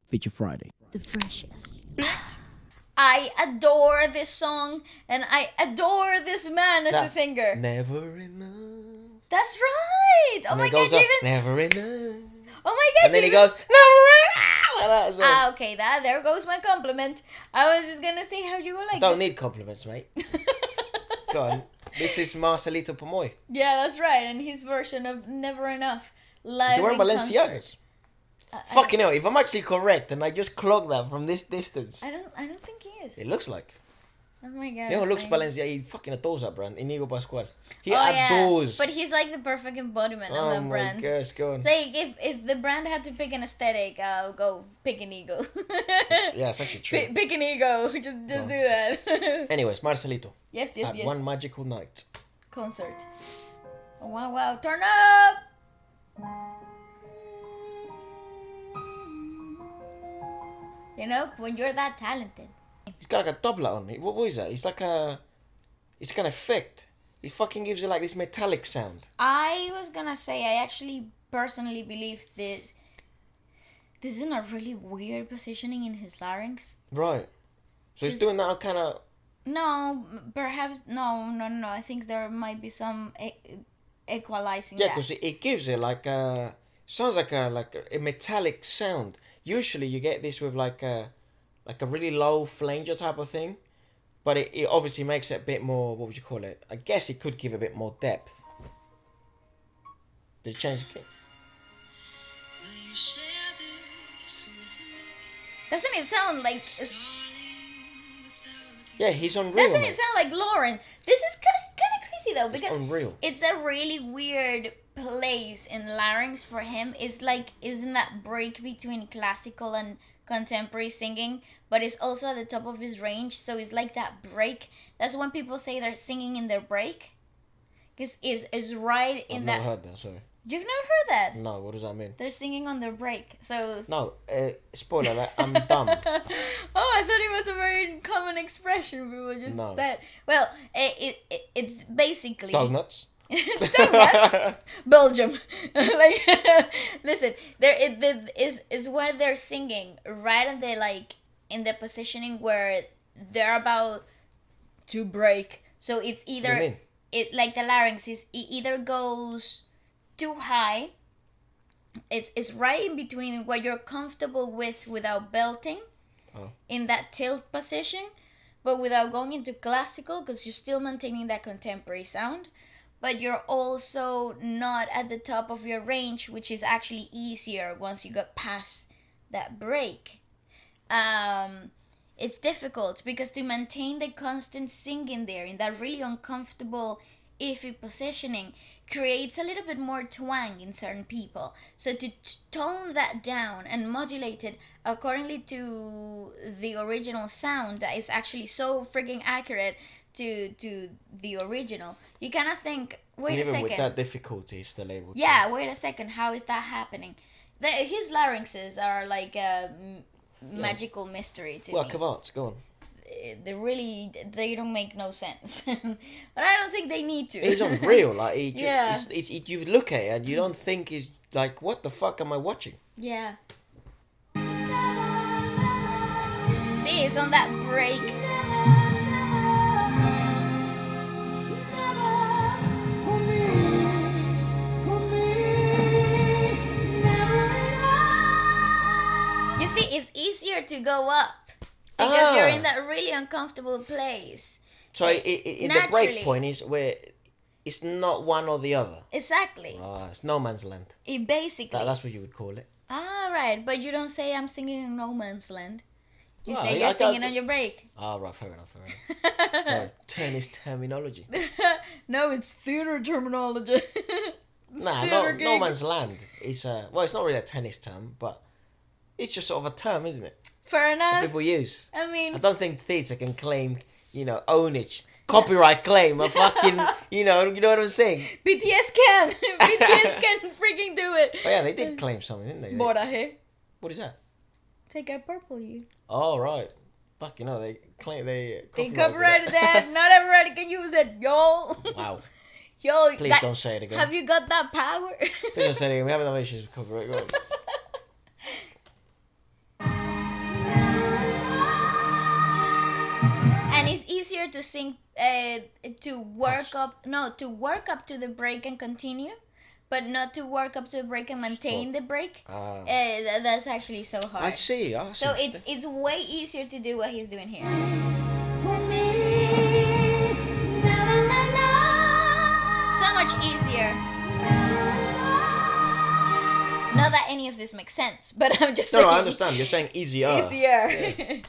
Feature Friday. The freshest. I adore this song and I adore this man as a singer. Never enough. That's right. Oh And my then it god, goes you up, even. never enough. Oh my god, And then you he even- goes, never enough. Ah, okay, there goes my compliment. I was just gonna say how you were like. Don't need compliments, mate. Go on. This is Marcelito Pomoy. Yeah, that's right, and his version of Never Enough live Is he wearing in Balenciagas? concert. Fucking hell, if I'm actually correct and I just clocked that from this distance, I don't think he is. it looks like. Oh my god. You know who looks I- Balenciaga? He fucking adores that brand. Inigo Pascual. He Oh, adores. yeah. But he's like the perfect embodiment of Oh the my brand. gosh, go on. It's like if the brand had to pick an aesthetic, I'll go pick an ego. Yeah, it's actually true. Pick an ego. Just do that. Anyways, Marcelito. yes. At one magical night. Concert. Oh, wow. Turn up. You know, when you're that talented. He's got like a doubler on it. What is that? It's like a... It's like an effect. It fucking gives you like this metallic sound. I was gonna say, I actually personally believe this. This is a really weird positioning in his larynx. Right. So he's He's- doing that kind of... No, perhaps no. I think there might be some equalizing. Yeah, that. because it gives it like a... Sounds like a metallic sound. Usually you get this with like a really low flanger type of thing. But it obviously makes it a bit more... What would you call it? I guess it could give a bit more depth. Did it change the key? Doesn't it sound like? Yeah, he's unreal. Doesn't mate. it sound like Lauren? This is kind of crazy though because unreal. it's a really weird place in larynx for him. It's like isn't that break between classical and contemporary singing, but it's also at the top of his range. So it's like that break. That's when people say they're singing in their break, because is right in I've that. never heard that, sorry. You've never heard that? No, what does that mean? They're singing on their break. So. No, spoiler alert, I'm dumb. Oh, I thought it was a very common expression people just No. said. Well, it's basically Donuts. donuts. Belgium. Like, listen, is where they're singing right in the in the positioning where they're about to break. So it's What do you either mean? it like the larynx is it either goes too high. It's right in between what you're comfortable with without belting, in that tilt position, but without going into classical because you're still maintaining that contemporary sound, but you're also not at the top of your range, which is actually easier once you get past that break. It's difficult because to maintain the constant singing there in that really uncomfortable iffy positioning creates a little bit more twang in certain people. So to tone that down and modulate it accordingly to the original sound that is actually so freaking accurate to the original, you kind of think, wait And a even second. with that difficulty, it's still able to... Yeah, wait a second. How is that happening? His larynxes are like a magical mystery to Work me. of art, go on. They don't make no sense. But I don't think they need to. He's unreal. Like Yeah. you look at it and you don't think he's like, what the fuck am I watching? Yeah. See, it's on that break. You see, it's easier to go up because you're in that really uncomfortable place. So in the Naturally. break point is where it's not one or the other. Exactly. It's no man's land. It basically. That's what you would call it. Ah, right. But you don't say I'm singing in no man's land. You Well, say I you're singing got- on your break. Right, fair enough. Sorry, tennis terminology. No, it's theater terminology. Nah, Theatre no gig. man's land. It's well, it's not really a tennis term, but it's just sort of a term, isn't it? Fair enough. People use. I mean, I don't think theatre can claim, ownage, copyright claim, a fucking, you know what I'm saying? BTS can. BTS can freaking do it. But yeah, they did claim something, didn't they? Boraje. What is that? Take out purple, you. Oh, right. Fuck, they claim They copyrighted copyrighted that. Not everybody can use it, y'all. Wow. Y'all. Please don't say it again. Have you got that power? Please don't say it again. We have no issues with copyright. Go on. easier to sing to work up to the break and continue, but not to work up to the break and maintain the break. That's actually so hard. I see. So it's way easier to do what he's doing here. So much easier. Not that any of this makes sense, but I'm just saying. No, I understand. You're saying easier. Easier. Yeah.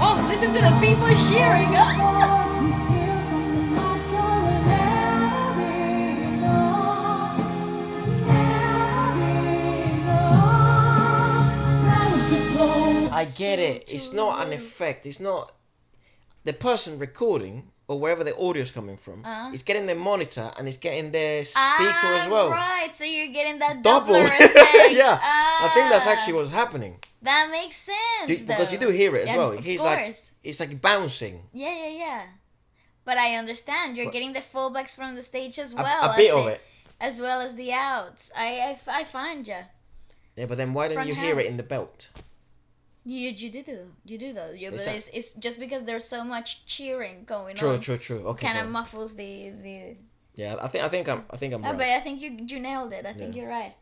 Oh, listen to the people cheering. I get it. It's not an effect. It's not the person recording or wherever the audio's coming from. It's getting their monitor and it's getting their speaker as well. Right, so you're getting that Double. Doppler effect. Yeah, I think that's actually what's happening. That makes sense. Because you do hear it as well. Of He's course. like, it's like bouncing. Yeah. But I understand you're getting the fullbacks from the stage as well. A bit of it. As well as the outs. I find you. Yeah, but then why don't you hear it in the belt? You do though. Yeah, but it's just because there's so much cheering going True. on. Okay. Kind of muffles the. Yeah, I think I'm right. But I think you nailed it. I think you're right.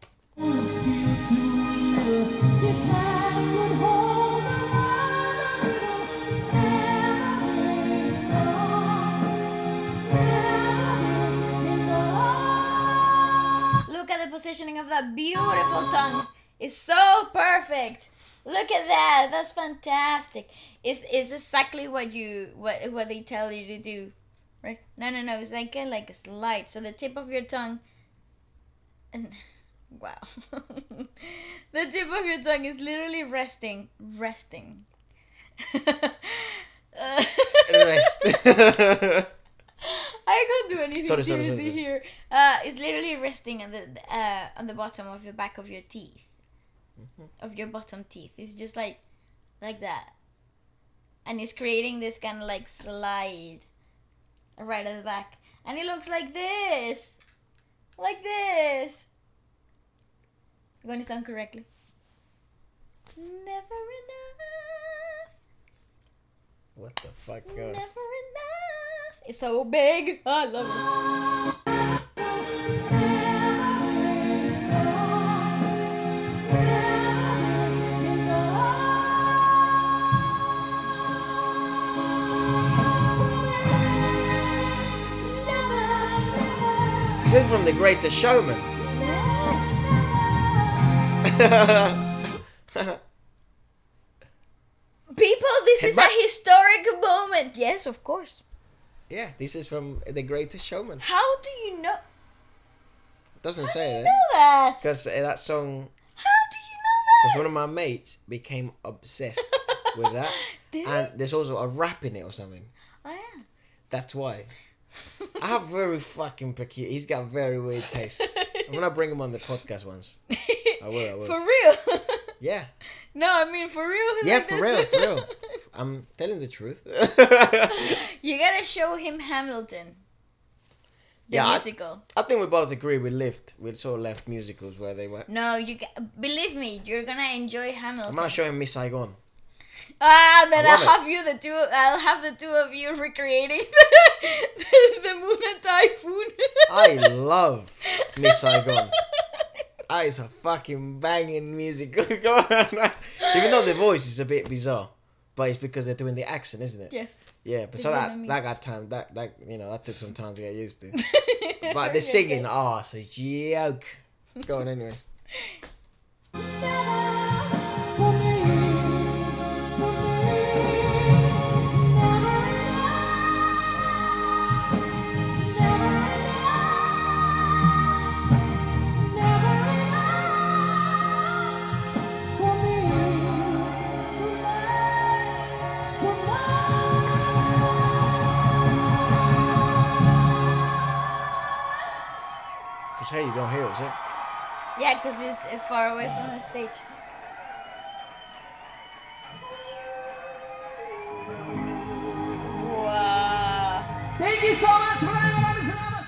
Look at the positioning of that beautiful tongue. It's so perfect. Look at that. That's fantastic. It's exactly what they tell you to do, right? No. It's like a slide. So the tip of your tongue. And wow, the tip of your tongue is literally resting. Rest. I can't do anything Sorry. here. It's literally resting on the bottom of the back of your teeth, of your bottom teeth. It's just like that, and it's creating this kind of like slide right at the back, and it looks like this. You want to sound correctly? Never enough. What the fuck? Never enough. It's so big. I love it. This is from The Greatest Showman. People, this is a historic moment. Yes, of course. Yeah, this is from The Greatest Showman. How do you know? It doesn't say How do it. you know that? Because that song. How do you know that? Because one of my mates became obsessed with that. And there's also a rap in it or something. Oh yeah. That's why. I have very fucking peculiar. He's got very weird taste. I'm gonna bring him on the podcast once. I will. For real? Yeah. No, I mean for real. Yeah, for real. I'm telling the truth. You gotta show him Hamilton. The musical. I think we both agree we sort of left musicals where they were. No, believe me, you're gonna enjoy Hamilton. I'm gonna show him Miss Saigon. Then I'll have the two of you recreating the Moon and Typhoon. I love Miss Saigon. It's a fucking banging musical. Even though the voice is a bit bizarre, but it's because they're doing the accent, isn't it? Yes. Yeah, but so that got time. That that took some time to get used to. But the singing, it's a joke. Go on, anyways. Hey, you don't hear it, is it? Yeah, because it's far away from the stage. Wow. Thank you so much. Maraming salamat.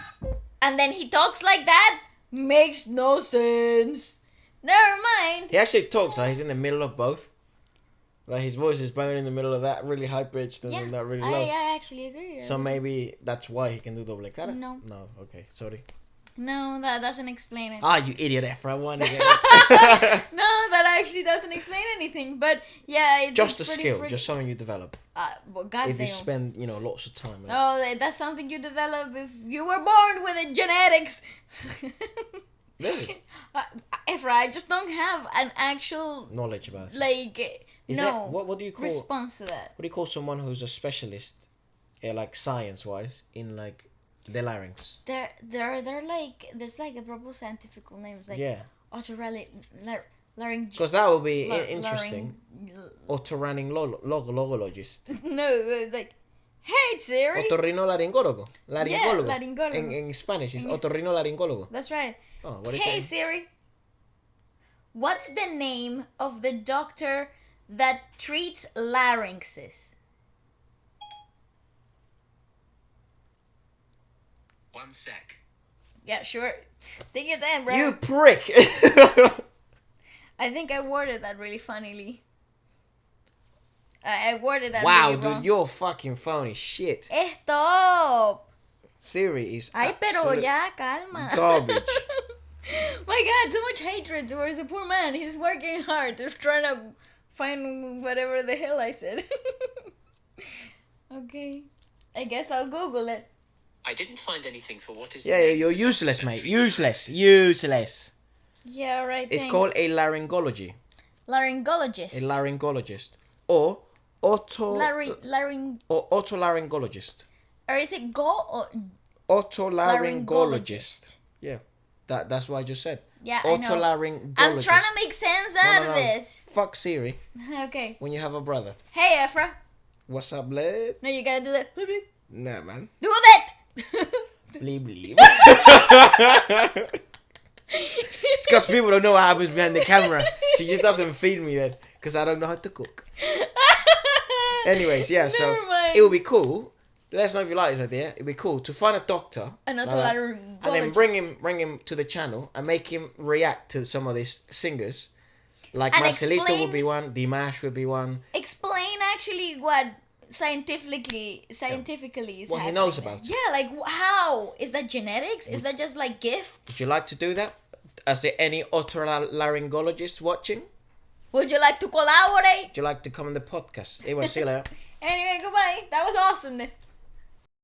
And then he talks like that? Makes no sense. Never mind. He actually talks like he's in the middle of both. Like his voice is banging in the middle of that really high pitched and then that really low. I actually agree. So maybe that's why he can do doble cara? No. No, okay, sorry. No, that doesn't explain it. Ah, you idiot, Efra. No, that actually doesn't explain anything. But yeah, it's just a pretty skill, just something you develop. Well, goddamn. If you spend, lots of time. Oh, that's something you develop if you were born with it, genetics. Really? Efra, I just don't have an actual knowledge about it. Like, What do you call response to that? What do you call someone who's a specialist, like science-wise, in like the larynx? They're like, there's like a proper scientific names like larynx. Because that would be interesting. Otorhinolaryngologist. No, like, hey Siri. Otorrinolaryngólogo. Laryngólogo. Yeah, laryngólogo. In Spanish, it's otorrinolaryngólogo. That's right. Oh, what is Hey it? Siri. What's the name of the doctor that treats larynxes? One sec. Yeah, sure. Take your time, bro. You prick! I think I worded that really funnily. I worded that wow, really wrong. dude, your fucking phone is shit. Stop! Siri is Ay, pero absolute ya, calma. garbage. My God, so much hatred towards the poor man. He's working hard to trying to find whatever the hell I said. Okay. I guess I'll Google it. I didn't find anything for what is. Yeah, you're useless, mate. Useless. Yeah, right. It's thanks. called a laryngology. Laryngologist. A laryngologist. Or or otolaryngologist. Or is it go or Otolaryngologist. Yeah. That's what I just said. Yeah, I know. Otolaryngologist. I'm trying to make sense out of it. Fuck Siri Okay. when you have a brother. Hey, Efra. What's up, blood? No, you gotta do that. Do Nah, man. that! Bleep. It's because people don't know what happens behind the camera. She just doesn't feed me then because I don't know how to cook. Anyways, yeah, so Never mind. it would be cool. Let us know if you like this idea. It'd be cool to find a doctor An like otolaryngologist. and then bring him to the channel and make him react to some of these singers. Like And Marcelito explain- would be one, Dimash would be one. Explain actually what scientifically is What happening. he knows about it. Yeah, like how? Is that genetics? Is that just like gifts? Would you like to do that? Is there any otolaryngologists watching? Would you like to collaborate? Would you like to come on the podcast? It was see you later. Anyway, goodbye. That was awesomeness.